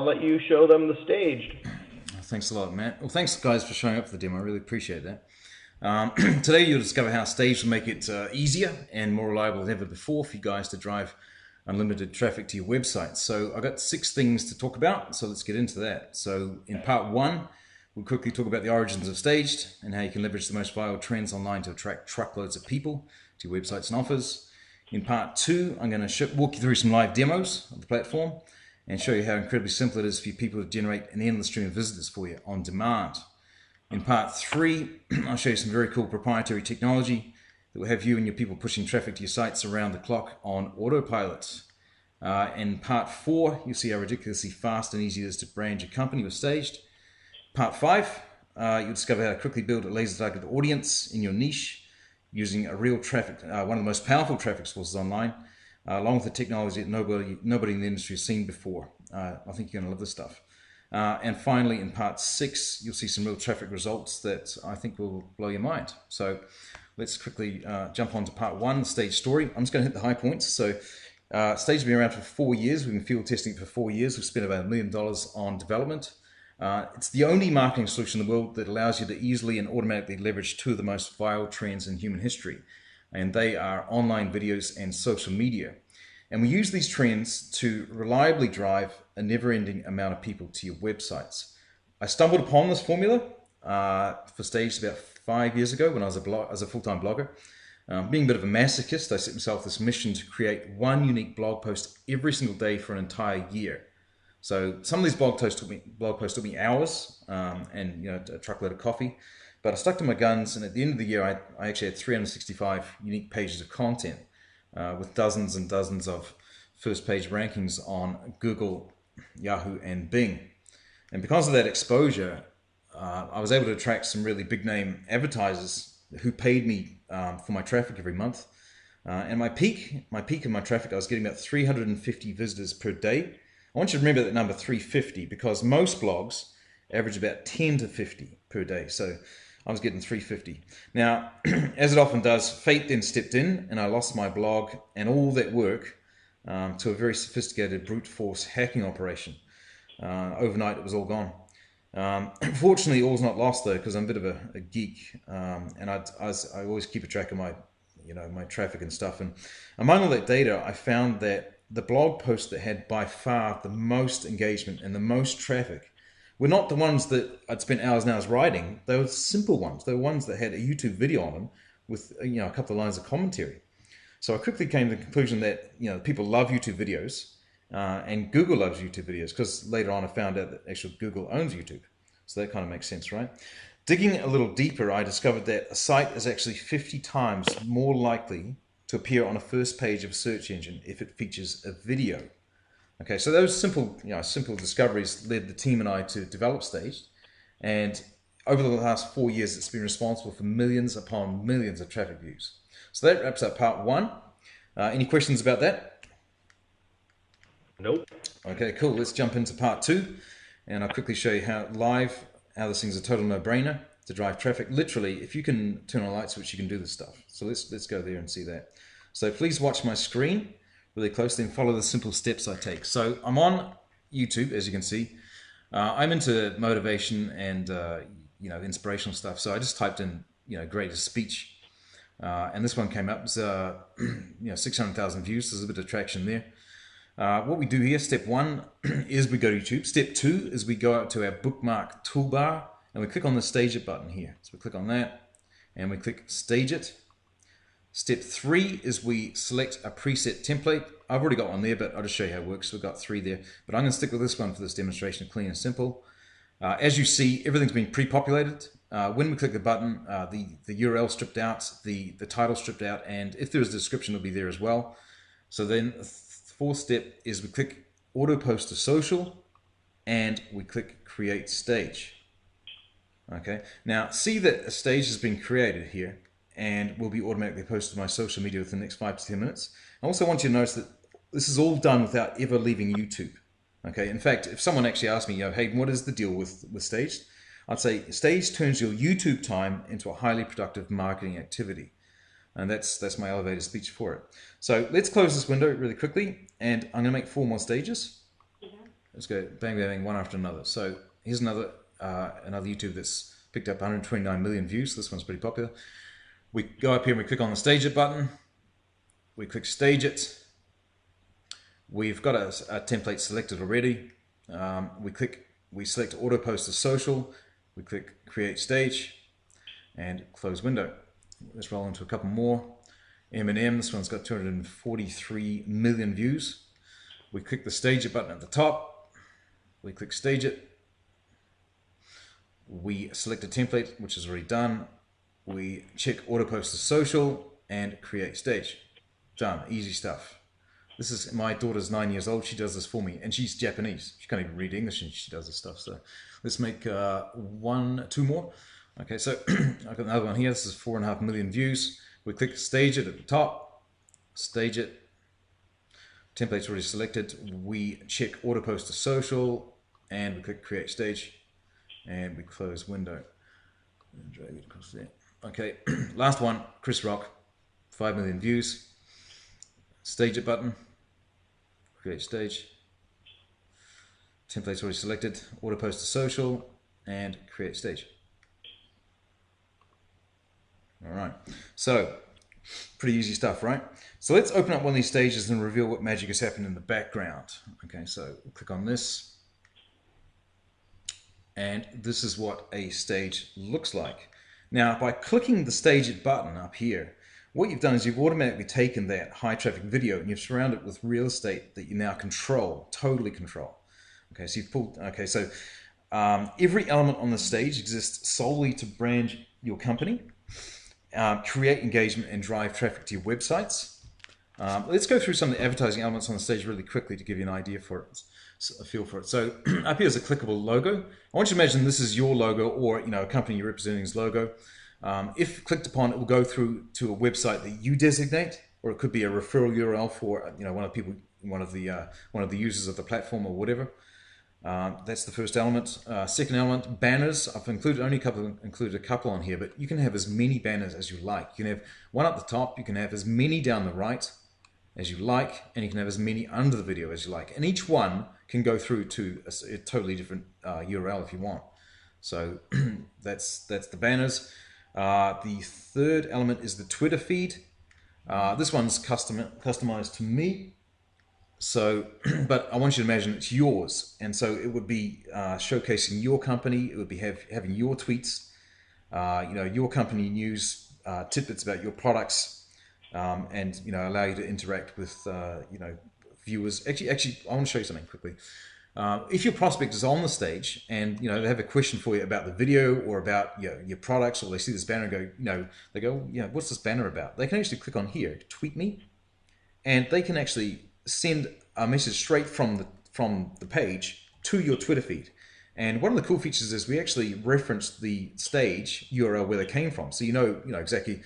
let you show them the staged. Thanks a lot, Matt. Well, thanks, guys, for showing up for the demo. I really appreciate that. Today, you'll discover how Staged will make it easier and more reliable than ever before for you guys to drive unlimited traffic to your website. So I've got 6 things to talk about, so let's get into that. So in part 1, we'll quickly talk about the origins of Staged and how you can leverage the most viral trends online to attract truckloads of people to your websites and offers. In part 2, I'm going to walk you through some live demos of the platform and show you how incredibly simple it is for you people to generate an endless stream of visitors for you on demand. In part 3, I'll show you some very cool proprietary technology that will have you and your people pushing traffic to your sites around the clock on autopilot. In part 4, you'll see how ridiculously fast and easy it is to brand your company with Staged. Part 5, you'll discover how to quickly build a laser-targeted audience in your niche using a real traffic, one of the most powerful traffic sources online, along with the technology that nobody in the industry has seen before. I think you're going to love this stuff. And finally, in part 6, you'll see some real traffic results that I think will blow your mind. So let's quickly jump on to part 1, the Staged story. I'm just going to hit the high points. So Staged has been around for 4 years. We've been field testing it for 4 years. We've spent about $1 million on development. It's the only marketing solution in the world that allows you to easily and automatically leverage 2 of the most viral trends in human history. And they are online videos and social media. And we use these trends to reliably drive a never-ending amount of people to your websites. I stumbled upon this formula for Staged about 5 years ago when I was a full-time blogger. Being a bit of a masochist, I set myself this mission to create one unique blog post every single day for an entire year. So some of these blog posts took me hours and a truckload of coffee. But I stuck to my guns, and at the end of the year, I actually had 365 unique pages of content with dozens and dozens of first-page rankings on Google, Yahoo, and Bing. And because of that exposure, I was able to attract some really big-name advertisers who paid me for my traffic every month. And my peak of my traffic, I was getting about 350 visitors per day. I want you to remember that number 350 because most blogs average about 10 to 50 per day. So I was getting 350. Now, as it often does, fate then stepped in and I lost my blog and all that work to a very sophisticated brute force hacking operation. Overnight, it was all gone. Fortunately, all's not lost though, because I'm a bit of a geek, and I always keep a track of my, my traffic and stuff. And among all that data, I found that the blog posts that had by far the most engagement and the most traffic were not the ones that I'd spent hours and hours writing. They were simple ones. They were ones that had a YouTube video on them with a couple of lines of commentary. So I quickly came to the conclusion that people love YouTube videos, and Google loves YouTube videos because later on I found out that actually Google owns YouTube. So that kind of makes sense, right? Digging a little deeper, I discovered that a site is actually 50 times more likely to appear on a first page of a search engine if it features a video. Okay, so those simple discoveries led the team and I to develop Staged, and over the last 4 years, it's been responsible for millions upon millions of traffic views. So that wraps up part 1. Any questions about that? Nope. Okay, cool. Let's jump into part 2, and I'll quickly show you how this thing's a total no-brainer to drive traffic. Literally, if you can turn on a light switch, you can do this stuff. So let's go there and see that. So please watch my screen really closely and follow the simple steps I take. So I'm on YouTube, as you can see. I'm into motivation and inspirational stuff. So I just typed in greatest speech, and this one came up. It's 600,000 views. There's a bit of traction there. What we do here, step 1 is we go to YouTube. Step 2 is we go out to our bookmark toolbar and we click on the Stage It button here. So we click on that and we click Stage It. Step 3 is we select a preset template. I've already got one there, but I'll just show you how it works. So we've got 3 there, but I'm going to stick with this one for this demonstration, clean and simple. As you see, everything's been pre-populated. When we click the button, the URL stripped out, the title stripped out, and if there's a description, it'll be there as well. So then the 4th step is we click Auto Post to Social, and we click Create Stage. Okay, now see that a stage has been created here and will be automatically posted to my social media within the next 5 to 10 minutes. I also want you to notice that this is all done without ever leaving YouTube. Okay, in fact, if someone actually asked me, Hayden, what is the deal with Staged? I'd say Staged turns your YouTube time into a highly productive marketing activity. And that's my elevator speech for it. So let's close this window really quickly, and I'm going to make 4 more stages. Let's go bang, bang, bang, one after another. So here's another YouTube that's picked up 129 million views. This one's pretty popular. We go up here and we click on the Stage It button. We click Stage It. We've got a template selected already. We select Auto Post to Social. We click Create Stage and close window. Let's roll into a couple more. Eminem, this one's got 243 million views. We click the Stage It button at the top. We click Stage It. We select a template, which is already done. We check Auto Post to Social and Create Stage. Done. Easy stuff. This is my daughter's 9 years old. She does this for me, and she's Japanese. She can't even read English, and she does this stuff. So let's make two more. Okay, so I've got another one here. This is 4.5 million views. We click Stage It at the top. Stage It. Template's already selected. We check Auto Post to Social, and we click Create Stage, and we close window. And drag it across there. Okay, last one. Chris Rock, 5 million views. Stage It button, create stage, template's already selected, Auto Post to Social, and create stage. Alright, so pretty easy stuff, right? So let's open up one of these stages and reveal what magic has happened in the background. Okay, so click on this, and this is what a stage looks like. Now, by clicking the Stage It button up here, what you've done is you've automatically taken that high traffic video and you've surrounded it with real estate that you now control, totally control. Okay, so you've pulled, okay, so every element on the stage exists solely to brand your company, create engagement and drive traffic to your websites. Let's go through some of the advertising elements on the stage really quickly to give you an idea for it, a feel for it. So up here is a clickable logo. I want you to imagine this is your logo or a company you're representing's logo. If clicked upon, it will go through to a website that you designate, or it could be a referral URL for one of the users of the platform or whatever. That's the first element. Second element, banners. I've included a couple on here, but you can have as many banners as you like. You can have one at the top. You can have as many down the right as you like, and you can have as many under the video as you like. And each one can go through to a totally different URL if you want. So that's the banners. The third element is the Twitter feed. This one's customized to me. So, but I want you to imagine it's yours. And so it would be showcasing your company. It would be having your tweets, your company news, tidbits about your products, and, allow you to interact with, viewers. Actually, I want to show you something quickly. If your prospect is on the stage and they have a question for you about the video or about your products, or they see this banner and go, they go, what's this banner about? They can actually click on here, tweet me, and they can actually send a message straight from the page to your Twitter feed. And one of the cool features is we actually reference the stage URL where they came from, so you know exactly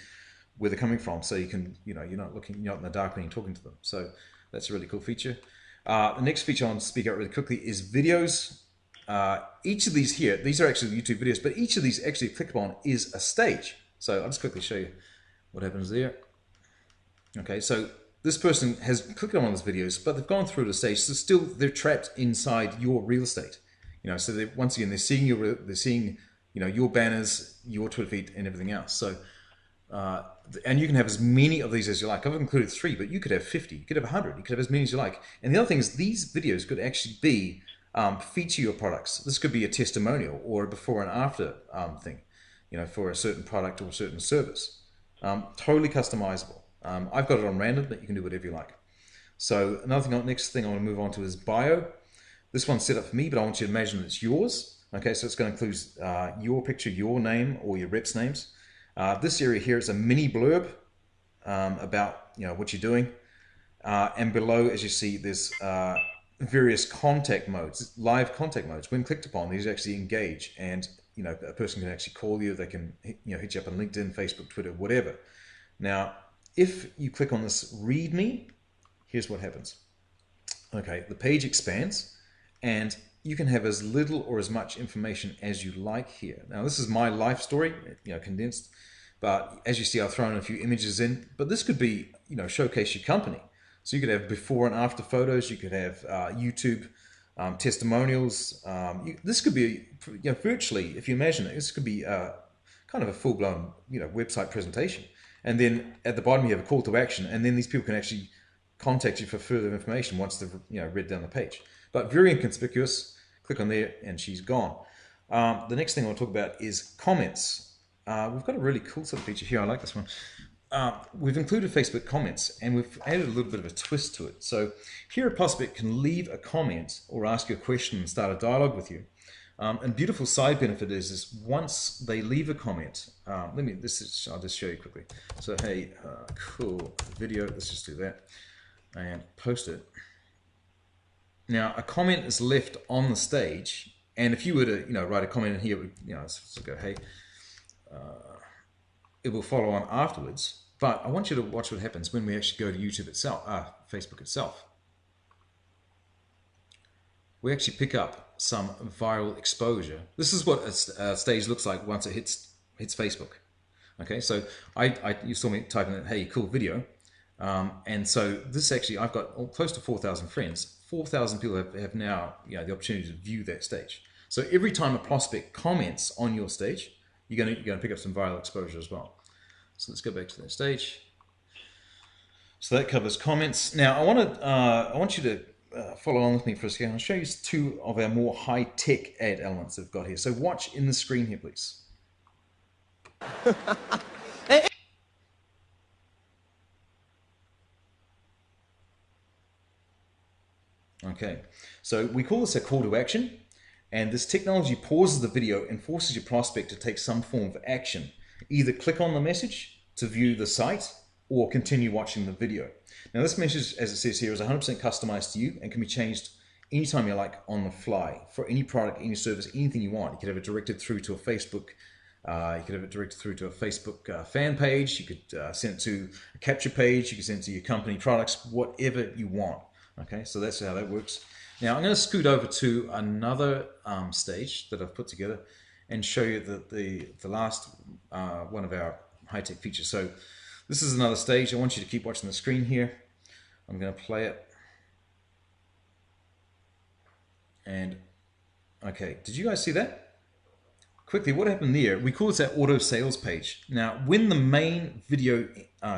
where they're coming from, so you can you're not in the dark when you're talking to them. So that's a really cool feature. The next feature I want to speak out really quickly is videos. Each of these here, these are actually YouTube videos, but each of these actually click upon is a stage. So I'll just quickly show you what happens there. Okay, so this person has clicked on one of those videos, but they've gone through the stage, so still they're trapped inside your real estate. So once again they're seeing your banners, your Twitter feed, and everything else. So and you can have as many of these as you like. I've included 3, but you could have 50, you could have 100, you could have as many as you like. And the other thing is these videos could actually be feature your products. This could be a testimonial or a before and after thing, for a certain product or a certain service. Totally customizable. I've got it on random, but you can do whatever you like. So next thing I want to move on to is bio. This one's set up for me, but I want you to imagine it's yours. Okay, so it's going to include your picture, your name, or your reps' names. This area here is a mini blurb about what you're doing, and below, as you see, there's various contact modes, live contact modes. When clicked upon, these actually engage, and a person can actually call you. They can hit you up on LinkedIn, Facebook, Twitter, whatever. Now, if you click on this "Read Me," here's what happens. Okay, the page expands, and you can have as little or as much information as you like here. Now, this is my life story, condensed. But as you see, I've thrown a few images in. But this could be, showcase your company. So you could have before and after photos. You could have YouTube testimonials. This could be, virtually, if you imagine it, this could be kind of a full-blown, website presentation. And then at the bottom you have a call to action, and then these people can actually contact you for further information once they've read down the page. But very inconspicuous. Click on there, and she's gone. The next thing I want to talk about is comments. We've got a really cool sort of feature here. I like this one. We've included Facebook comments, and we've added a little bit of a twist to it. So here a prospect can leave a comment or ask you a question and start a dialogue with you. And beautiful side benefit is once they leave a comment, I'll just show you quickly. So hey, cool video, let's just do that and post it. Now a comment is left on the stage, and if you were to write a comment in here, it would, so go hey, it will follow on afterwards. But I want you to watch what happens when we actually go to YouTube itself, Facebook itself. We actually pick up some viral exposure. This is what a stage looks like once it hits Facebook. Okay, so you saw me typing in, hey, cool video. And so this actually, I've got close to 4,000 friends. 4,000 people have now the opportunity to view that stage. So every time a prospect comments on your stage, you're going to pick up some viral exposure as well. So let's go back to that stage. So that covers comments. Now I want you to follow on with me for a second. I'll show you two of our more high-tech ad elements that we've got here. So watch in the screen here, please. Okay, so we call this a call to action, and this technology pauses the video and forces your prospect to take some form of action. Either click on the message to view the site or continue watching the video. Now this message, as it says here, is 100% customized to you and can be changed anytime you like on the fly for any product, any service, anything you want. You could have it directed through to a Facebook fan page. You could send it to a capture page. You can send it to your company products, whatever you want. Okay, so that's how that works. Now I'm going to scoot over to another stage that I've put together and show you the last one of our high-tech features. So this is another stage. I want you to keep watching the screen here. I'm going to play it. And okay, did you guys see that? Quickly, what happened there? We call this our auto sales page. Now, when the main video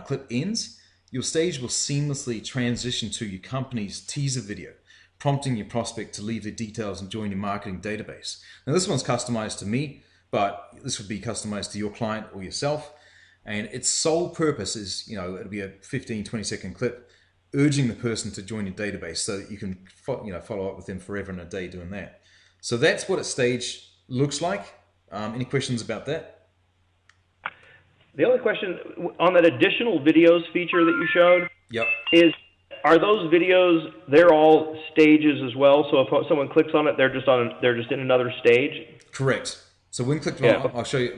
clip ends, your stage will seamlessly transition to your company's teaser video, prompting your prospect to leave their details and join your marketing database. Now this one's customized to me, but this would be customized to your client or yourself. And its sole purpose is, it'll be a 15, 20-second clip urging the person to join your database so that you can follow up with them forever and a day doing that. So that's what a stage looks like. Any questions about that? The only question on that additional videos feature that you showed is, are those videos, they're all stages as well? So if someone clicks on it, they're just in another stage? Correct. So when clicked on, I'll show you,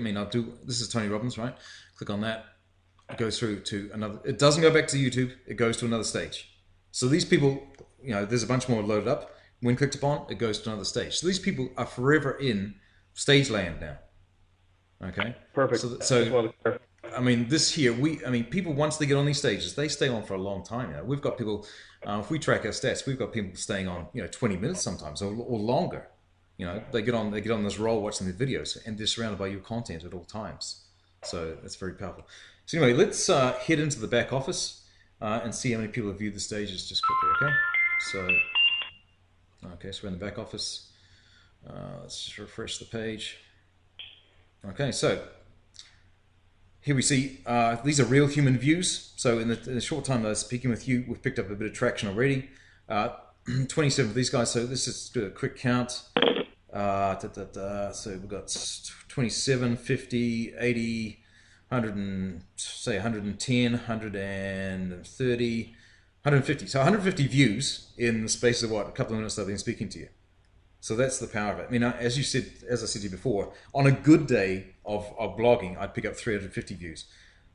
this is Tony Robbins, right? Click on that, it goes through to another, it doesn't go back to YouTube, it goes to another stage. So these people, there's a bunch more loaded up. When clicked upon, it goes to another stage. So these people are forever in stage land now. Okay? Perfect. So this here, people, once they get on these stages, they stay on for a long time. We've got people, if we track our stats, we've got people staying on, 20 minutes sometimes or longer. They get on this roll watching the videos, and they're surrounded by your content at all times. So that's very powerful. So anyway, let's head into the back office and see how many people have viewed the stages just quickly, okay? So we're in the back office. Let's just refresh the page. Okay, so here we see these are real human views. So in the short time that I was speaking with you, we've picked up a bit of traction already. 27 of these guys, so let's just do a quick count. So we've got 27, 50, 80, 100 and, say 110, 130, 150. So 150 views in the space of a couple of minutes that I've been speaking to you. So that's the power of it. As I said to you before, on a good day of blogging, I'd pick up 350 views.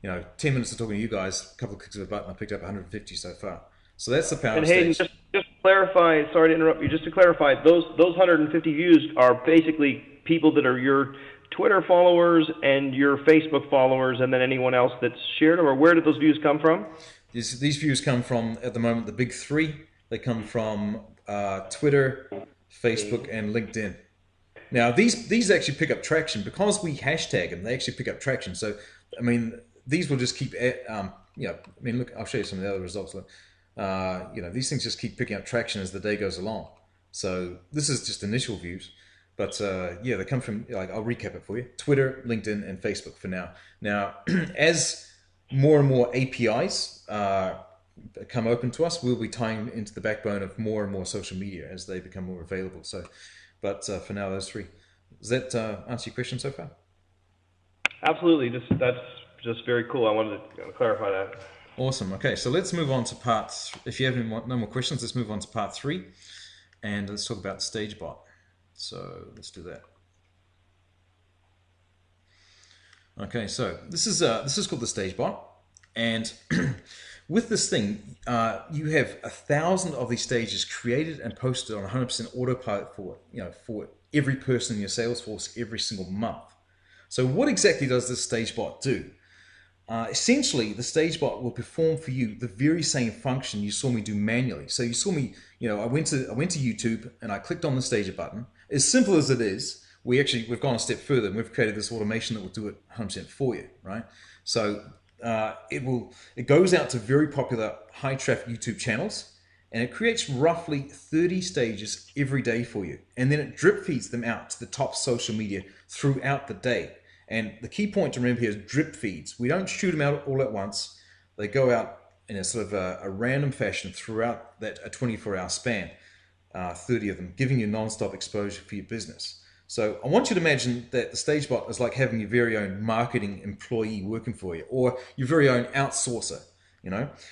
10 minutes of talking to you guys, a couple of clicks of a button, I picked up 150 so far. So that's the power of Hayden, stage. just to clarify, sorry to interrupt you, just to clarify, those 150 views are basically people that are your Twitter followers and your Facebook followers, and then anyone else that's shared them, or where did those views come from? These views come from, at the moment, the big three. They come from Twitter, Facebook, and LinkedIn. Now, these actually pick up traction because we hashtag them. They actually pick up traction. So, I mean, these will just keep, look, I'll show you some of the other results. These things just keep picking up traction as the day goes along. So this is just initial views. But they come from, I'll recap it for you. Twitter, LinkedIn, and Facebook for now. Now, as more and more APIs come open to us, we'll be tying into the backbone of more and more social media as they become more available. So, but for now, those three. Does that answer your question so far? Absolutely. That's just very cool. I wanted to clarify that. Awesome. Okay, so let's move on to part. If you have no more questions, let's move on to part 3, and let's talk about StageBot. So let's do that. Okay, so this is called the StageBot, and with this thing, you have 1,000 of these stages created and posted on 100% autopilot for every person in your Salesforce every single month. So what exactly does this StageBot do? Essentially, the StageBot will perform for you the very same function you saw me do manually. So you saw me, I went to YouTube and I clicked on the Stager button. As simple as it is, we've gone a step further and we've created this automation that will do it 100% for you, right? So it goes out to very popular high traffic YouTube channels, and it creates roughly 30 stages every day for you. And then it drip feeds them out to the top social media throughout the day. And the key point to remember here is drip feeds. We don't shoot them out all at once. They go out in a sort of a random fashion throughout that a 24-hour span, 30 of them, giving you non-stop exposure for your business. So I want you to imagine that the StageBot is like having your very own marketing employee working for you, or your very own outsourcer,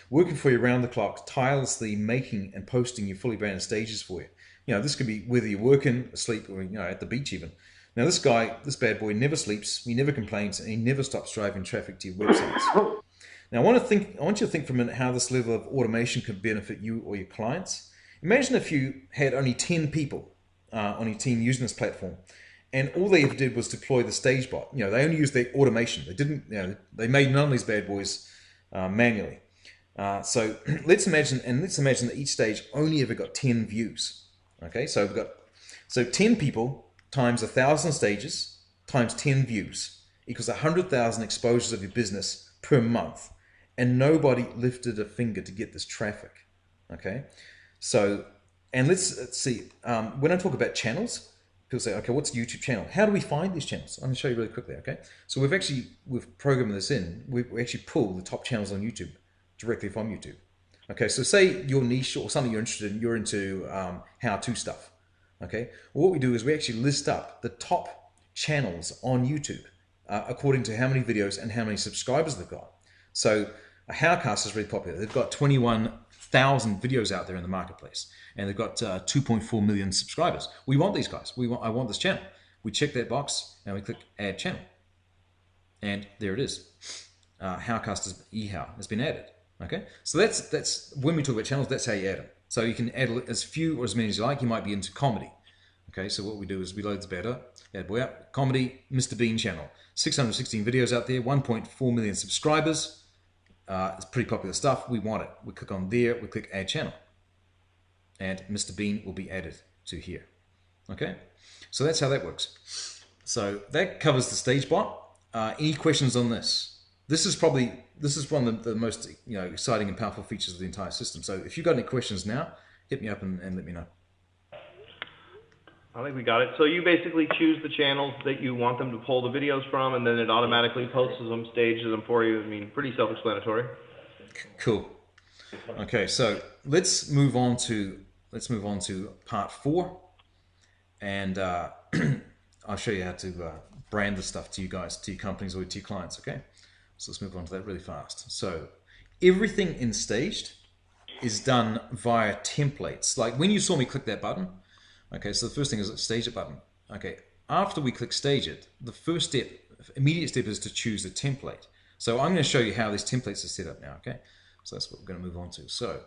working for you around the clock, tirelessly making and posting your fully branded stages for you. This could be whether you're working, asleep, or at the beach even. Now this bad boy never sleeps, he never complains, and he never stops driving traffic to your websites. Now I want you to think for a minute how this level of automation could benefit you or your clients. Imagine if you had only 10 people on your team using this platform, and all they ever did was deploy the StageBot. They only used their automation. They didn't, they made none of these bad boys manually. So let's imagine that each stage only ever got 10 views. Okay, so we've got 10 people times 1,000 stages times 10 views equals 100,000 exposures of your business per month, and nobody lifted a finger to get this traffic. Okay, so and let's see. When I talk about channels, people say, "Okay, what's a YouTube channel? How do we find these channels?" I'm going to show you really quickly. Okay, so we've programmed this in. We actually pull the top channels on YouTube directly from YouTube. Okay, so say your niche or something you're interested in, you're into how-to stuff. Okay, well, what we do is we actually list up the top channels on YouTube according to how many videos and how many subscribers they've got. So Howcast is really popular. They've got 21,000 videos out there in the marketplace, and they've got 2.4 million subscribers. We want these guys. I want this channel. We check that box and we click Add Channel, and there it is. Howcast has been added. Okay, so that's when we talk about channels. That's how you add them. So you can add as few or as many as you like. You might be into comedy. Okay, so what we do is we load the bad boy up. Comedy, Mr. Bean channel. 616 videos out there, 1.4 million subscribers. It's pretty popular stuff. We want it. We click on there, we click Add Channel. And Mr. Bean will be added to here. Okay, so that's how that works. So that covers the StageBot. Any questions on this? This is one of the most exciting and powerful features of the entire system. So if you've got any questions now, hit me up and let me know. I think we got it. So you basically choose the channels that you want them to pull the videos from, and then it automatically posts them, stages them for you. I mean, pretty self-explanatory. Cool. Okay, so let's move on to part 4, and I'll show you how to brand the stuff to you guys, to your companies, or to your clients. Okay. So let's move on to that really fast. So everything in Staged is done via templates. Like when you saw me click that button, okay, so the first thing is Stage It button. Okay, after we click Stage It, the first immediate step is to choose a template. So I'm going to show you how these templates are set up now, okay? So that's what we're going to move on to. So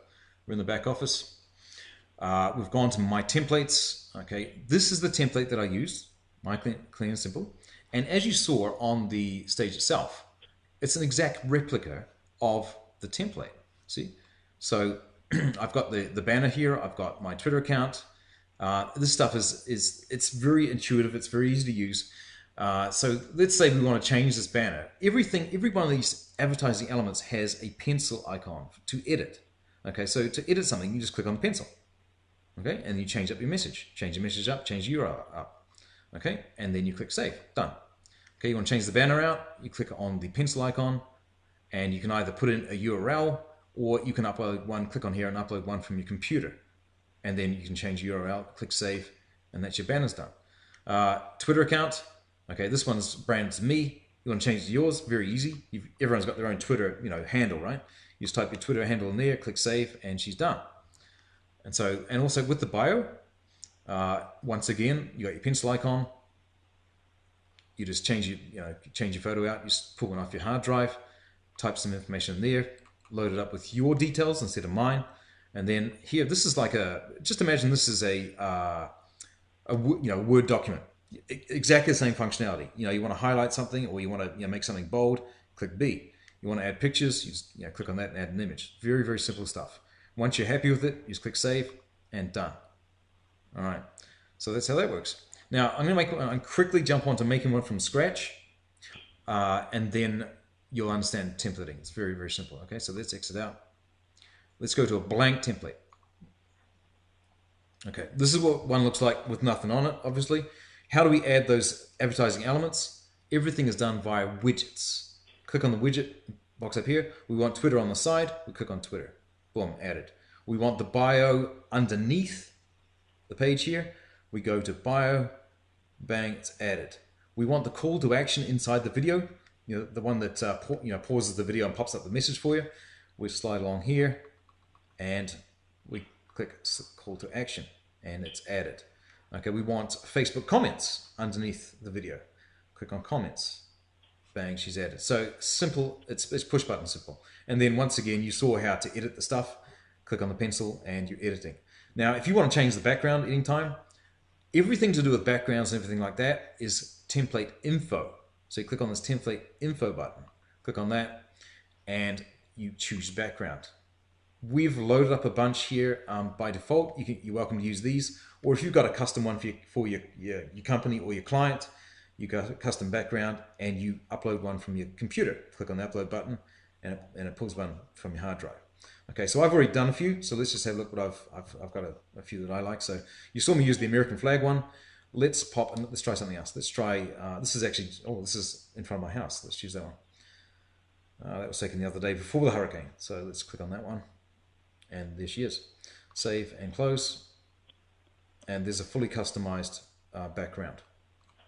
we're in the back office. We've gone to My Templates. Okay, this is the template that I used, My Clean and Simple. And as you saw on the stage itself, it's an exact replica of the template. See? So I've got the banner here. I've got my Twitter account. This stuff it's very intuitive. It's very easy to use. So let's say we want to change this banner. Every one of these advertising elements has a pencil icon to edit. Okay, so to edit something, you just click on the pencil. Okay, and you change up your message. Change your message up, change the URL up. Okay, and then you click save. Done. Okay, you want to change the banner out, you click on the pencil icon, and you can either put in a URL, or you can upload one, click on here and upload one from your computer. And then you can change URL, click save, and that's your banner's done. Twitter account. Okay, this one's branded to me. You want to change it to yours? Very easy. Everyone's got their own Twitter, handle, right? You just type your Twitter handle in there, click save, and she's done. And also with the bio, once again, you got your pencil icon. You just change your photo out. You just pull one off your hard drive, type some information in there, load it up with your details instead of mine, and then here, this is like just imagine this is a Word document. Exactly the same functionality. You want to highlight something, or you want to make something bold, click B. You want to add pictures, you just click on that and add an image. Very, very simple stuff. Once you're happy with it, you just click save and done. All right, so that's how that works. Now I'm going to quickly jump on to making one from scratch, and then you'll understand templating. It's very, very simple. Okay, so let's exit out. Let's go to a blank template. Okay, this is what one looks like with nothing on it, obviously. How do we add those advertising elements? Everything is done via widgets. Click on the widget box up here. We want Twitter on the side. We click on Twitter. Boom, added. We want the bio underneath the page here. We go to bio, bang, it's added. We want the call to action inside the video, the one that pauses the video and pops up the message for you. We slide along here, and we click call to action, and it's added. Okay, we want Facebook comments underneath the video. Click on comments. Bang, she's added. So simple, it's push button simple. And then once again, you saw how to edit the stuff. Click on the pencil and you're editing. Now, if you want to change the background anytime, everything to do with backgrounds and everything like that is template info. So you click on this template info button. Click on that and you choose background. We've loaded up a bunch here by default. You're welcome to use these. Or if you've got a custom one for your company or your client, you got a custom background and you upload one from your computer. Click on the upload button and it pulls one from your hard drive. Okay, so I've already done a few, so let's just have a look what I've got a few that I like. So you saw me use the American flag one. Let's try something else. Let's try, this is in front of my house. Let's choose that one. That was taken the other day before the hurricane. So let's click on that one. And there she is. Save and close. And there's a fully customized background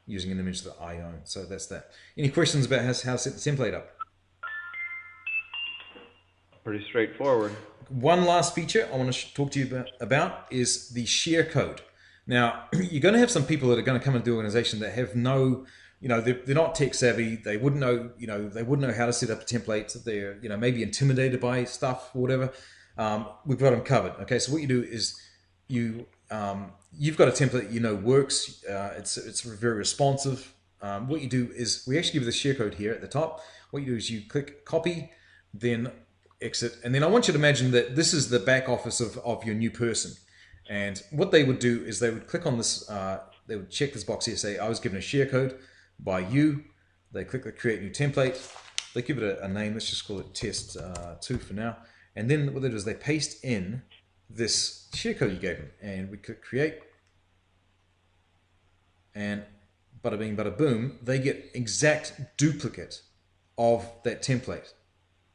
using an image that I own. So that's that. Any questions about how to set the template up? Pretty straightforward. One last feature I want to talk to you about is the share code. Now, you're going to have some people that are going to come into the organization that have no, they're not tech savvy. They wouldn't know how to set up a template. They're, maybe intimidated by stuff or whatever. We've got them covered. Okay, so what you do is you've got a template works. It's very responsive. What you do is we actually give you the share code here at the top. What you do is you click copy, then exit, and then I want you to imagine that this is the back office of your new person. And what they would do is they would click on this, they would check this box here, say I was given a share code by you. They click the create new template. They give it a name. Let's just call it test 2 for now. And then what they do is they paste in this share code you gave them, and we click create, and bada bing bada boom, they get exact duplicate of that template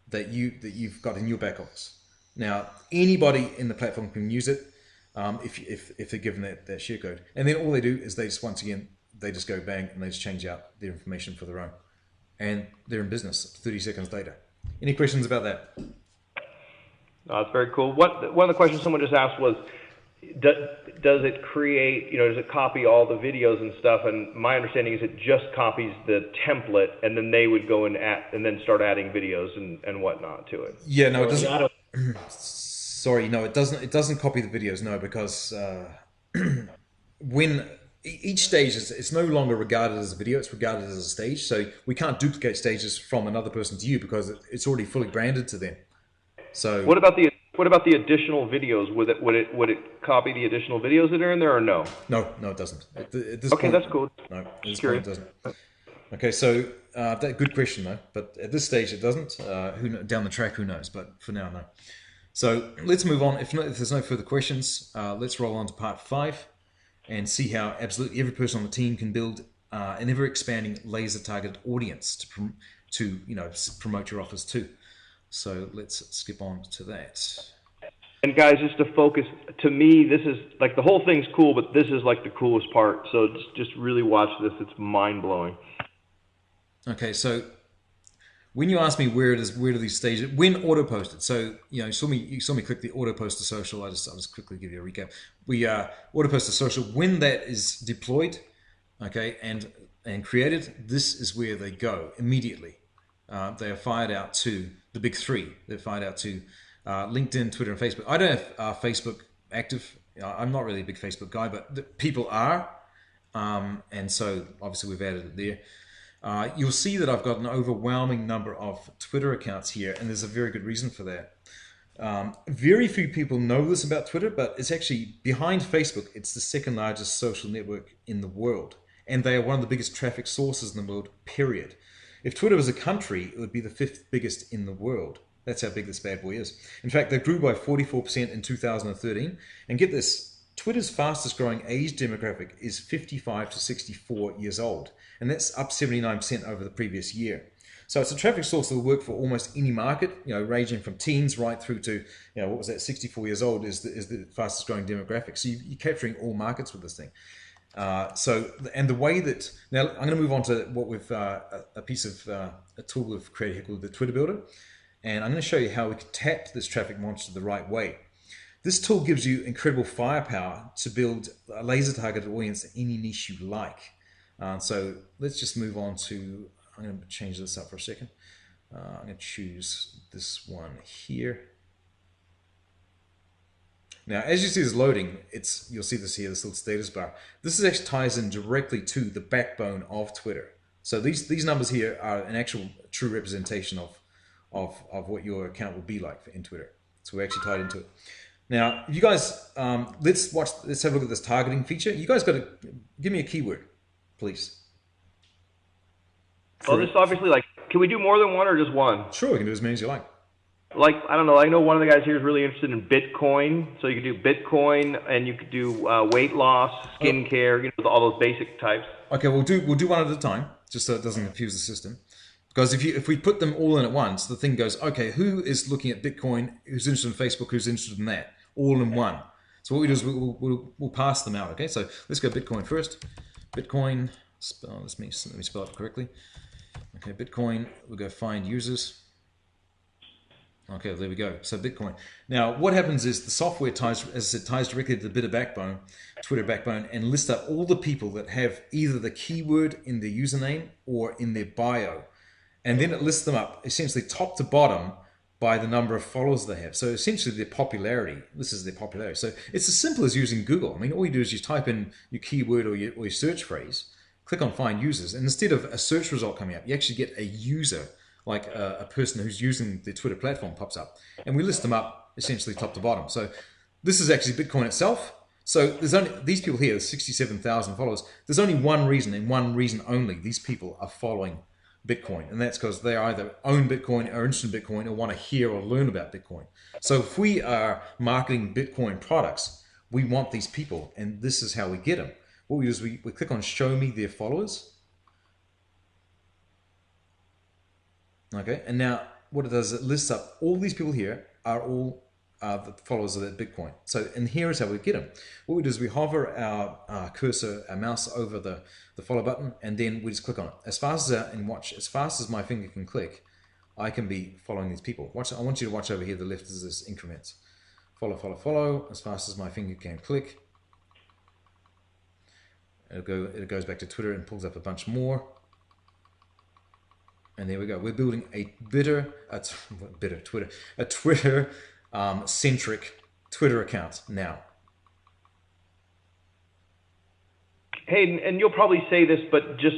that you've got in your back office. Now anybody in the platform can use it if they're given that share code, and then all they do is they just go bang and they just change out their information for their own, and they're in business 30 seconds later. Any questions about that? That's very cool. One of the questions someone just asked was, does it create, does it copy all the videos and stuff? And my understanding is it just copies the template, and then they would go and then start adding videos and whatnot to it. Yeah, no, it doesn't. Sorry, no, it doesn't. It doesn't copy the videos, no, because when each stage it's no longer regarded as a video; it's regarded as a stage. So we can't duplicate stages from another person to you because it's already fully branded to them. So what about the What about the additional videos? Would it copy the additional videos that are in there, or no? No, it doesn't. At this okay, point, that's cool. No, at this point it doesn't. Okay, so that good question though, but at this stage it doesn't. Down the track, who knows? But for now, no. So let's move on. If there's no further questions, let's roll on to part 5 and see how absolutely every person on the team can build an ever-expanding laser-targeted audience to promote your offers to. So let's skip on to that. And guys, just to focus, to me, this is like the whole thing's cool, but this is like the coolest part. So just really watch this. It's mind-blowing. Okay, so when you ask me where do these stages, when auto posted, so you saw me click the auto post to social. I'll just quickly give you a recap. We auto post to social when that is deployed, okay, and created. This is where they go immediately. They are fired out to the big 3. They're fired out to LinkedIn, Twitter, and Facebook. I don't have Facebook active. I'm not really a big Facebook guy, but people are, and so obviously we've added it there. You'll see that I've got an overwhelming number of Twitter accounts here, and there's a very good reason for that. Very few people know this about Twitter, but it's actually behind Facebook. It's the second largest social network in the world, and they are one of the biggest traffic sources in the world, period. If Twitter was a country, it would be the 5th biggest in the world. That's how big this bad boy is. In fact, they grew by 44% in 2013. And get this, Twitter's fastest growing age demographic is 55 to 64 years old. And that's up 79% over the previous year. So it's a traffic source that will work for almost any market, ranging from teens right through to, 64 years old is the fastest growing demographic. So you're capturing all markets with this thing. And the way that, now I'm going to move on to what we've, a piece of a tool we've created here called the Twitter Builder. And I'm going to show you how we can tap this traffic monster the right way. This tool gives you incredible firepower to build a laser targeted audience in any niche you like. So let's just move on to, I'm going to change this up for a second. I'm going to choose this one here. Now, as you see this loading, you'll see this here, this little status bar. This actually ties in directly to the backbone of Twitter. So these numbers here are an actual true representation of what your account will be like in Twitter. So we're actually tied into it. Now, you guys, let's have a look at this targeting feature. You guys got to give me a keyword, please. Well, this obviously, can we do more than one or just one? Sure, we can do as many as you like. I don't know. I know one of the guys here is really interested in Bitcoin, so you could do Bitcoin, and you could do weight loss, skincare, all those basic types. Okay, we'll do one at a time, just so it doesn't confuse the system. Because if we put them all in at once, the thing goes, okay, who is looking at Bitcoin? Who's interested in Facebook? Who's interested in that? All in one. So what we do is we'll pass them out. Okay, so let's go Bitcoin first. Bitcoin. Let me spell it correctly. Okay, Bitcoin. We'll go find users. Okay, there we go. So Bitcoin. Now, what happens is the software ties directly to the bit of backbone, Twitter backbone, and lists up all the people that have either the keyword in their username or in their bio. And then it lists them up essentially top to bottom by the number of followers they have. So essentially their popularity. This is their popularity. So it's as simple as using Google. I mean, all you do is you type in your keyword or your search phrase, click on find users, and instead of a search result coming up, you actually get a user, like a person who's using the Twitter platform pops up. And we list them up essentially top to bottom. So this is actually Bitcoin itself. So there's only these people here, 67,000 followers. There's only one reason and one reason only these people are following Bitcoin, and that's because they either own Bitcoin, are interested in Bitcoin, or want to hear or learn about Bitcoin. So if we are marketing Bitcoin products, we want these people, and this is how we get them. What we do is we click on show me their followers. Okay, and now what it does is it lists up all these people here are all the followers of that Bitcoin. So, and here is how we get them. What we do is we hover our cursor, our mouse over the follow button, and then we just click on it. As fast as my finger can click, I can be following these people. I want you to watch over here, the left is this increments. Follow, follow, follow, as fast as my finger can click. It goes back to Twitter and pulls up a bunch more. And there we go. We're building a Twitter centric Twitter account now. Hey, and you'll probably say this, but just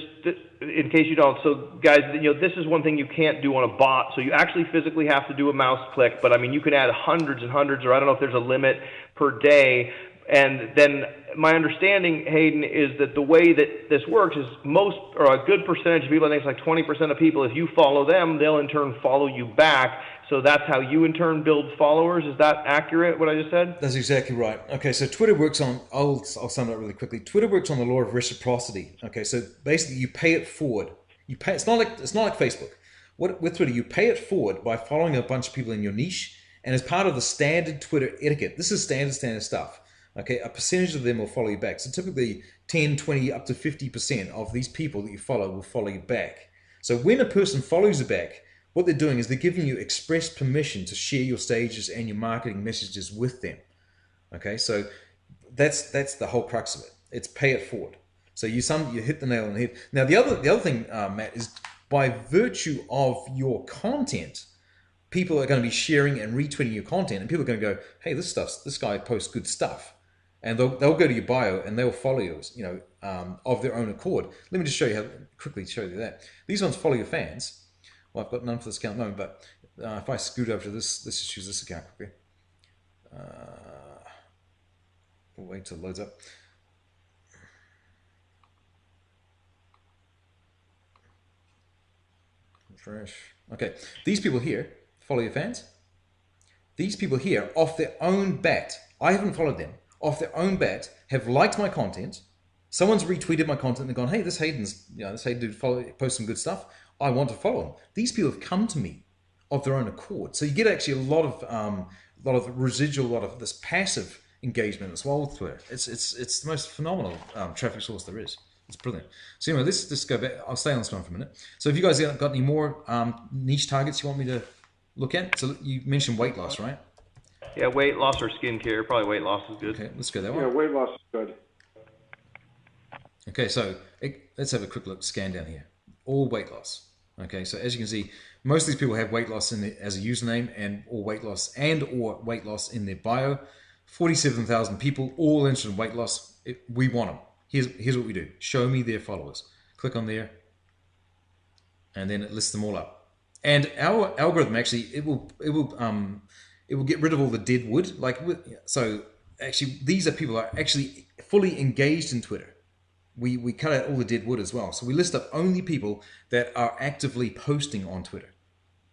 in case you don't, so guys, this is one thing you can't do on a bot. So you actually physically have to do a mouse click, but I mean, you can add hundreds and hundreds, or I don't know if there's a limit per day. And then my understanding, Hayden, is that the way that this works is most, or a good percentage of people, I think it's like 20% of people, if you follow them, they'll in turn follow you back. So that's how you in turn build followers. Is that accurate, what I just said? That's exactly right. Okay, so Twitter works on, I'll sum it up really quickly. Twitter works on the law of reciprocity. Okay, so basically you pay it forward. You pay. It's not like Facebook. With Twitter, you pay it forward by following a bunch of people in your niche, and as part of the standard Twitter etiquette, this is standard stuff. Okay, a percentage of them will follow you back. So typically 10, 20, up to 50% of these people that you follow will follow you back. So when a person follows you back, what they're doing is they're giving you express permission to share your stages and your marketing messages with them. Okay, so that's the whole crux of it. It's pay it forward. So you hit the nail on the head. Now the other thing, Matt, is by virtue of your content, people are going to be sharing and retweeting your content, and people are going to go, "Hey, this guy posts good stuff," and they'll go to your bio and they'll follow you, of their own accord. Let me just quickly show you that. These ones follow your fans. Well, I've got none for this account at the moment, but if I scoot over to this, let's just use this account quickly. We'll wait till it loads up. Refresh. Okay, these people here follow your fans. These people here, off their own bat, I haven't followed them, off their own bat, have liked my content. Someone's retweeted my content and gone, "Hey, this Hayden dude posts some good stuff. I want to follow him." These people have come to me of their own accord. So you get actually a lot of residual, a lot of this passive engagement as well with Twitter. It's the most phenomenal traffic source there is. It's brilliant. So anyway, let's just go back. I'll stay on this one for a minute. So if you guys got any more niche targets you want me to look at? So you mentioned weight loss, right? Yeah, weight loss or skincare. Probably weight loss is good. Okay, let's go that one. Yeah, weight loss is good. Okay, so let's have a quick look, scan down here. All weight loss. Okay, so as you can see, most of these people have weight loss as a username or weight loss in their bio. 47,000 people, all interested in weight loss. We want them. Here's what we do. Show me their followers. Click on there, and then it lists them all up. And our algorithm actually it will get rid of all the dead wood. So actually, these are people who are actually fully engaged in Twitter. We cut out all the dead wood as well. So we list up only people that are actively posting on Twitter.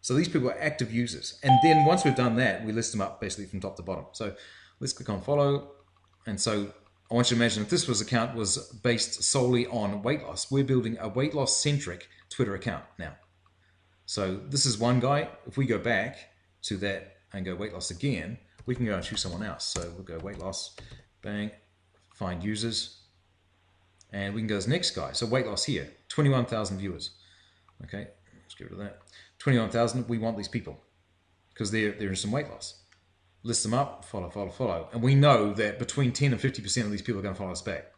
So these people are active users. And then once we've done that, we list them up basically from top to bottom. So let's click on follow. And so I want you to imagine if this account was based solely on weight loss, we're building a weight loss centric Twitter account now. So this is one guy. If we go back to that and go weight loss again, we can go and choose someone else. So we'll go weight loss, bang, find users. And we can go to this next guy. So weight loss here, 21,000 viewers. Okay, let's get rid of that. 21,000, we want these people because they're in some weight loss. List them up, follow. And we know that between 10 and 50% of these people are going to follow us back.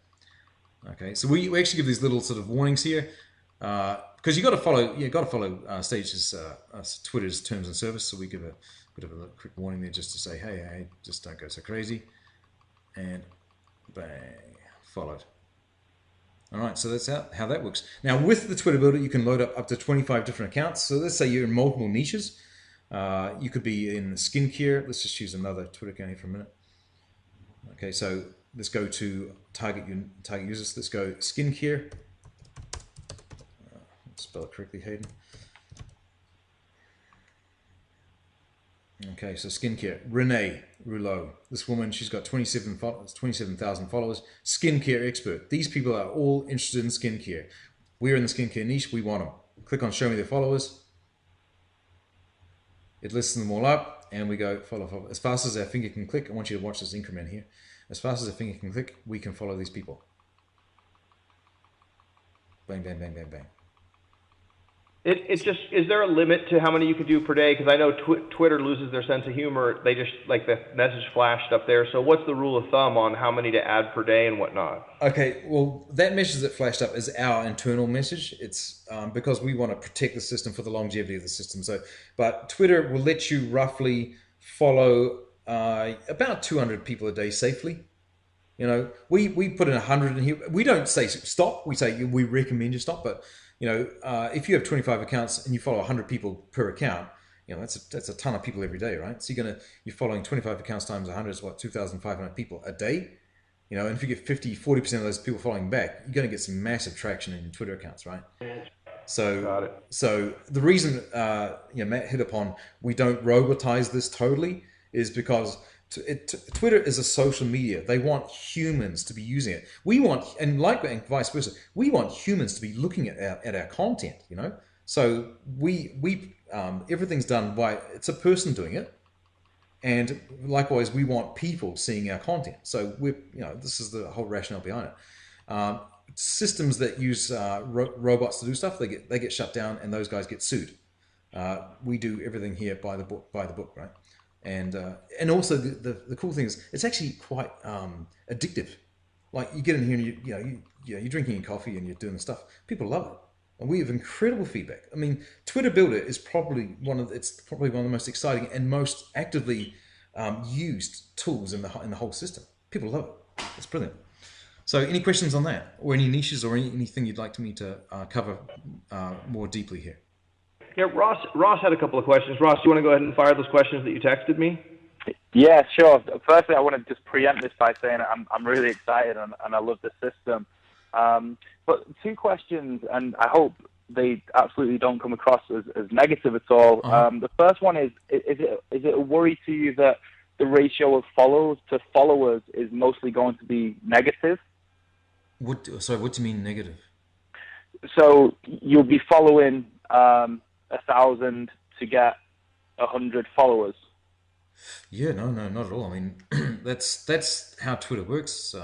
Okay, so we actually give these little sort of warnings here because you got to follow Stage's Twitter's terms and service. So we give a bit of a quick warning there just to say, hey, just don't go so crazy. And bang, followed. All right, so that's how that works. Now, with the Twitter Builder, you can load up to 25 different accounts. So let's say you're in multiple niches. You could be in skincare. Let's just use another Twitter account here for a minute. Okay, so let's go to target users. Let's go skincare. Spell it correctly, Hayden. Okay, so skincare. Renee Rouleau. This woman, she's got 27,000 followers. Skincare expert. These people are all interested in skincare. We're in the skincare niche. We want them. Click on show me their followers. It lists them all up, and we go follow. As fast as our finger can click, I want you to watch this increment here. As fast as our finger can click, we can follow these people. Bang, bang, bang, bang, bang. It's just, is there a limit to how many you could do per day? Because I know Twitter loses their sense of humor. They just, like the message flashed up there. So what's the rule of thumb on how many to add per day and whatnot? Okay, well, that message that flashed up is our internal message. It's because we want to protect the system for the longevity of the system. But Twitter will let you roughly follow about 200 people a day safely. You know, we put in 100 in here. We don't say stop. We say we recommend you stop. But you know, if you have 25 accounts and you follow 100 people per account, you know that's a ton of people every day, right? So you're following 25 accounts times 100 is what, 2,500 people a day. You know, and if you get 40% of those people following back, you're going to get some massive traction in your Twitter accounts, right? So the reason Matt hit upon we don't robotize this totally is because Twitter is a social media. They want humans to be using it. We want, and vice versa, we want humans to be looking at our content. You know, so we everything's done by, it's a person doing it, and likewise we want people seeing our content. So this is the whole rationale behind it. Systems that use robots to do stuff, they get shut down, and those guys get sued. We do everything here by the book, right? And also the cool thing is it's actually quite addictive. Like you get in here and you're drinking your coffee and you're doing the stuff. People love it, and we have incredible feedback. I mean, Twitter Builder is probably one of the most exciting and most actively used tools in the whole system. People love it. It's brilliant. So, any questions on that, or any niches, or anything you'd like me to cover more deeply here? Yeah, Ross had a couple of questions. Ross, do you want to go ahead and fire those questions that you texted me? Yeah, sure. Firstly, I want to just preempt this by saying I'm really excited and I love the system. But two questions, and I hope they absolutely don't come across as negative at all. The first one is it a worry to you that the ratio of follows to followers is mostly going to be negative? What do you mean negative? So you'll be following 1,000 to get 100 followers. Yeah, no, not at all. I mean, that's how Twitter works.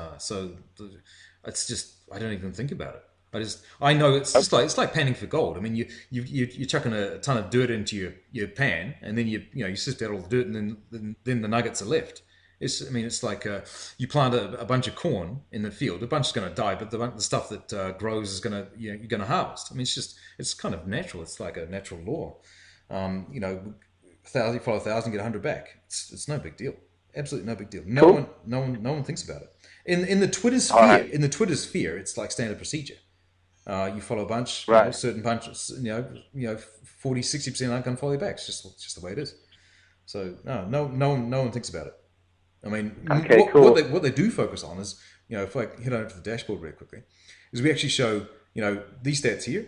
It's just, I don't even think about it. I know it's like panning for gold. I mean, you're chucking a ton of dirt into your pan, and then you sift out all the dirt, and then the nuggets are left. It's like you plant a bunch of corn in the field. A bunch is going to die, but the stuff that grows is you're going to harvest. I mean, it's kind of natural. It's like a natural law. 1,000, you follow 1,000, get 100 back. It's no big deal. Absolutely no big deal. No one thinks about it. In the Twitter sphere, right. In the Twitter sphere, it's like standard procedure. You follow a bunch, right. Certain bunches, 40, 60% aren't going to follow you back. It's just the way it is. So no one thinks about it. I mean, cool. What they do focus on is, if I head over to the dashboard really quickly, is we actually show, these stats here.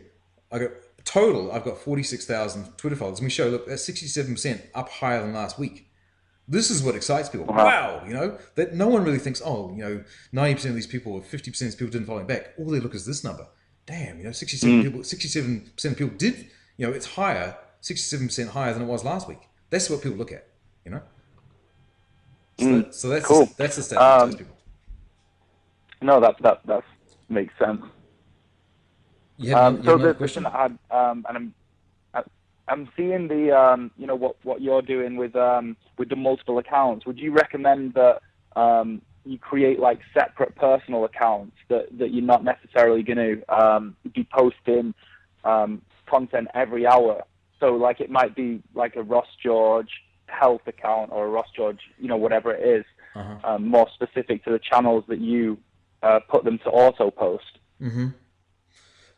I've got 46,000 Twitter followers, and we show, look, that's 67% up higher than last week. This is what excites people. Wow, that no one really thinks, 90% of these people or 50% of these people didn't follow back. All they look is this number. Damn, 67% of people did, it's higher, 67% higher than it was last week. That's what people look at, So that's cool. That's the stat that tells people. No, that makes sense. So the question I had, and I'm seeing the what you're doing with the multiple accounts. Would you recommend that you create like separate personal accounts that you're not necessarily going to be posting content every hour? So like it might be like a Ross George health account or a Ross George, whatever it is, more specific to the channels that you put them to auto post. Mm-hmm.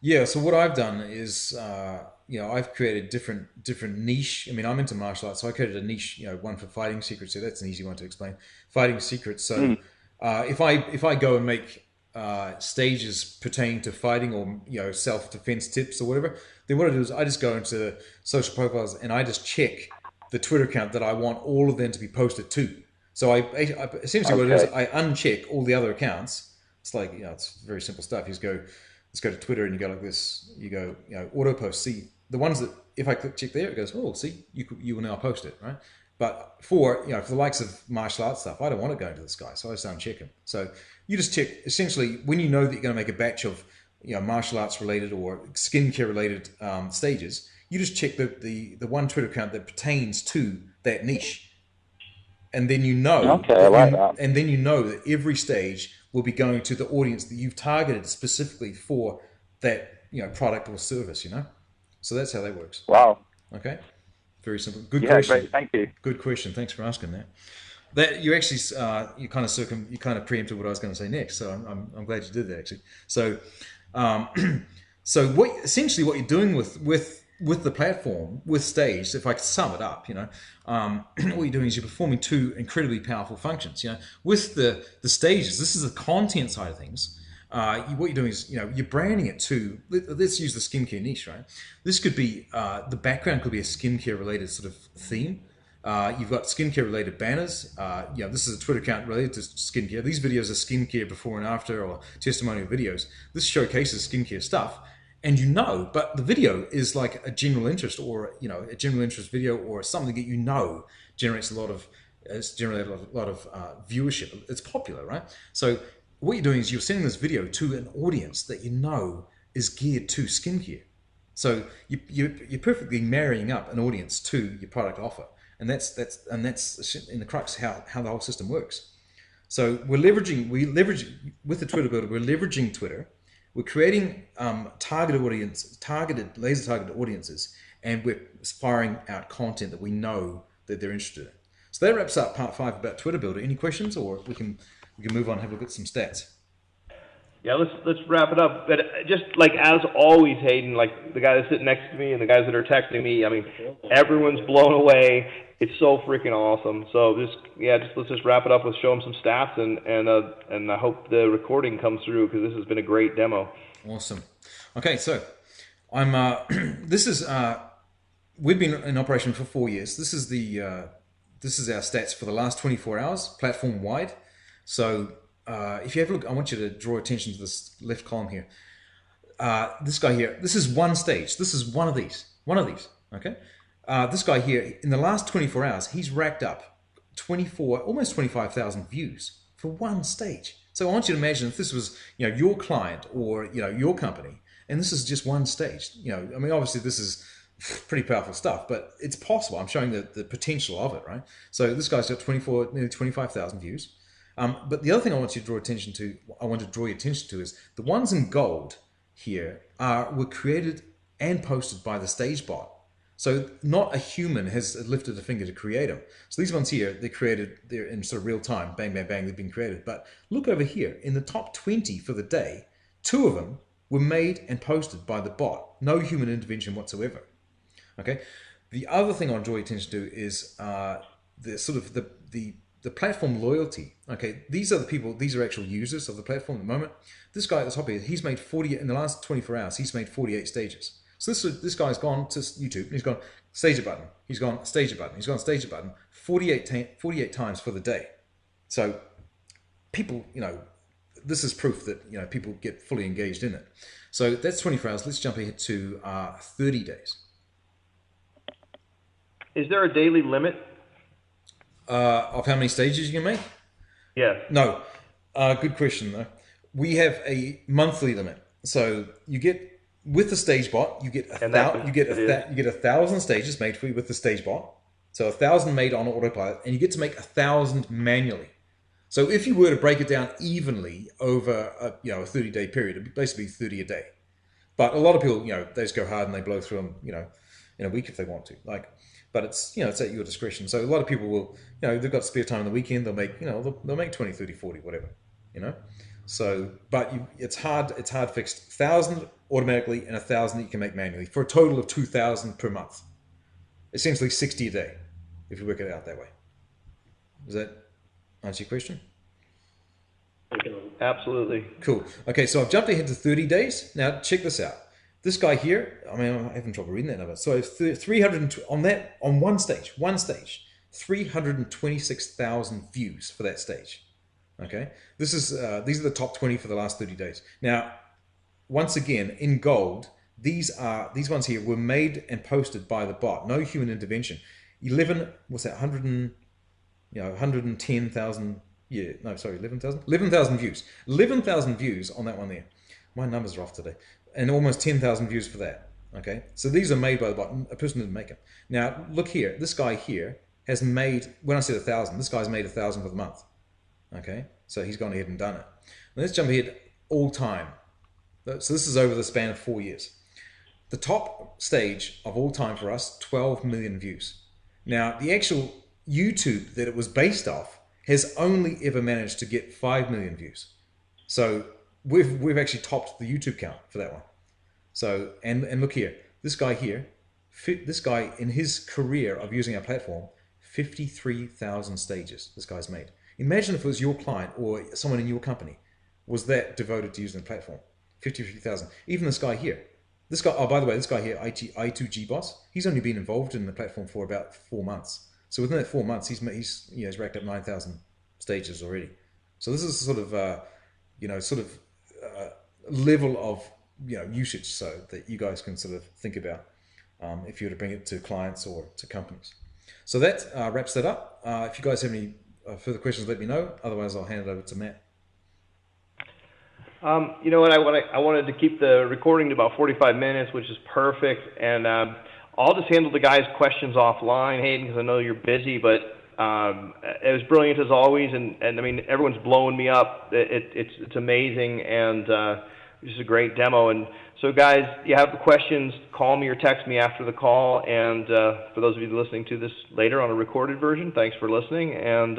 Yeah. So what I've done is, I've created different niche. I mean, I'm into martial arts, so I created a niche, one for fighting secrets. So that's an easy one to explain. Fighting secrets. So if I go and make stages pertaining to fighting or self-defense tips or whatever, then what I do is I just go into social profiles and I just check the Twitter account that I want all of them to be posted to. So I essentially what it is, I uncheck all the other accounts. It's like, it's very simple stuff. You just go, let's go to Twitter and you go like this. You go, auto post. See the ones that if I click check there, it goes, oh, see, you will now post it, right? But for the likes of martial arts stuff, I don't want to go into this guy, so I just uncheck him. So you just check essentially when you know that you're going to make a batch of martial arts related or skincare related stages. You just check the one Twitter account that pertains to that niche, and then and then you know that every stage will be going to the audience that you've targeted specifically for that product or service. So that's how that works. Wow. Okay. Very simple. Good question. Great. Thank you. Good question. Thanks for asking that. that you actually you kind of preempted what I was going to say next. So I'm glad you did that actually. So so essentially what you're doing with the platform, with Stage, if I could sum it up, what you're doing is you're performing two incredibly powerful functions. With the stages, this is the content side of things. What you're doing is, you're branding it to, let's use the skincare niche, right? This could be, the background could be a skincare related sort of theme. You've got skincare related banners. This is a Twitter account related to skincare. These videos are skincare before and after, or testimonial videos. This showcases skincare stuff. And but the video is like a general interest, or a general interest video, or something that generates a lot of viewership. It's popular, right? So what you're doing is you're sending this video to an audience that is geared to skincare. So you're perfectly marrying up an audience to your product offer, and that's in the crux how the whole system works. So we leveraging with the Twitter Builder. We're leveraging Twitter. We're creating laser-targeted audiences, and we're firing out content that we know that they're interested in. So that wraps up part 5 about Twitter Builder. Any questions, or we can move on and have a look at some stats? Yeah, let's wrap it up. But just like as always, Hayden, like the guy that's sitting next to me and the guys that are texting me, I mean, everyone's blown away. It's so freaking awesome. So let's just wrap it up with show them some stats, and I hope the recording comes through, because this has been a great demo. Awesome. Okay, so I'm we've been in operation for 4 years. This is our stats for the last 24 hours, platform wide. So if you have a look, I want you to draw attention to this left column here. This guy here, this is one stage. This is one of these. Okay. This guy here, in the last 24 hours, he's racked up almost 25,000 views for one stage. So I want you to imagine if this was, your client or, your company, and this is just one stage. Obviously this is pretty powerful stuff, but it's possible. I'm showing the potential of it, right? So this guy's got nearly 25,000 views. But the other thing I want to draw your attention to is the ones in gold here were created and posted by the Stage bot. So not a human has lifted a finger to create them. So these ones here, they're in sort of real time, bang, bang, bang, they've been created. But look over here, in the top 20 for the day, 2 of them were made and posted by the bot. No human intervention whatsoever. Okay. The other thing I'll draw your attention to is the platform loyalty. Okay, these are the people, these are actual users of the platform at the moment. This guy at the top here, he's made in the last 24 hours, he's made 48 stages. So this guy's gone to YouTube, and he's gone stage a button, he's gone stage a button, he's gone stage a button 48 times for the day. So people, this is proof that, people get fully engaged in it. So that's 24 hours. Let's jump ahead to 30 days. Is there a daily limit? Of how many stages you can make? Yeah. No. Good question though. We have a monthly limit. So you get, with the Stage bot, you get 1,000 stages made for you with the Stage bot. So 1,000 made on autopilot, and you get to make 1,000 manually. So if you were to break it down evenly over a 30-day period, it'd be basically 30 a day. But a lot of people, they just go hard and they blow through them, in a week if they want to. But it's, it's at your discretion. So a lot of people will, they've got spare time on the weekend, they'll make, they'll make 20, 30, 40, whatever, So, but it's hard fixed. 1,000 automatically and 1,000 that you can make manually, for a total of 2,000 per month. Essentially 60 a day, if you work it out that way. Does that answer your question? Absolutely. Cool. Okay, so I've jumped ahead to 30 days. Now check this out. This guy here, I'm having trouble reading that number. So 300 on one stage, 326,000 views for that stage. Okay, this is these are the top 20 for the last 30 days. Now, once again, in gold, these ones here were made and posted by the bot. No human intervention. 110,000. Yeah, no, sorry, 11,000. 11,000 views. 11,000 views on that one there. My numbers are off today. And almost 10,000 views for that. Okay, so these are made by the bot. A person didn't make them. Now, look here. This guy here has made, when I said 1,000, this guy's made 1,000 for the month. Okay, so he's gone ahead and done it. Now let's jump ahead all time. So this is over the span of 4 years. The top stage of all time for us, 12 million views. Now, the actual YouTube that it was based off has only ever managed to get 5 million views. So we've actually topped the YouTube count for that one. So and look here, this guy in his career of using our platform, 53,000 stages this guy's made. Imagine if it was your client or someone in your company was that devoted to using the platform. 53,000. Even this guy here. This guy, oh, by the way, this guy here, I2G Boss, he's only been involved in the platform for about 4 months. So within that 4 months, he's racked up 9,000 stages already. So this is sort of, level of, usage so that you guys can sort of think about if you were to bring it to clients or to companies. So that wraps that up. If you guys have any further questions, let me know. Otherwise, I'll hand it over to Matt. You know what? I wanted to keep the recording to about 45 minutes, which is perfect. And I'll just handle the guys' questions offline, Hayden, because I know you're busy. But it was brilliant as always, and I mean everyone's blowing me up. It's amazing, and this is a great demo. And so, guys, you have the questions, call me or text me after the call. And for those of you listening to this later on a recorded version, thanks for listening. And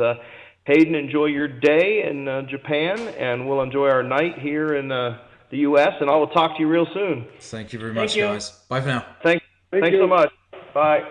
Hayden, enjoy your day in Japan, and we'll enjoy our night here in the U.S., and I will talk to you real soon. Thank you very much, guys. Bye for now. Thanks so much. Bye.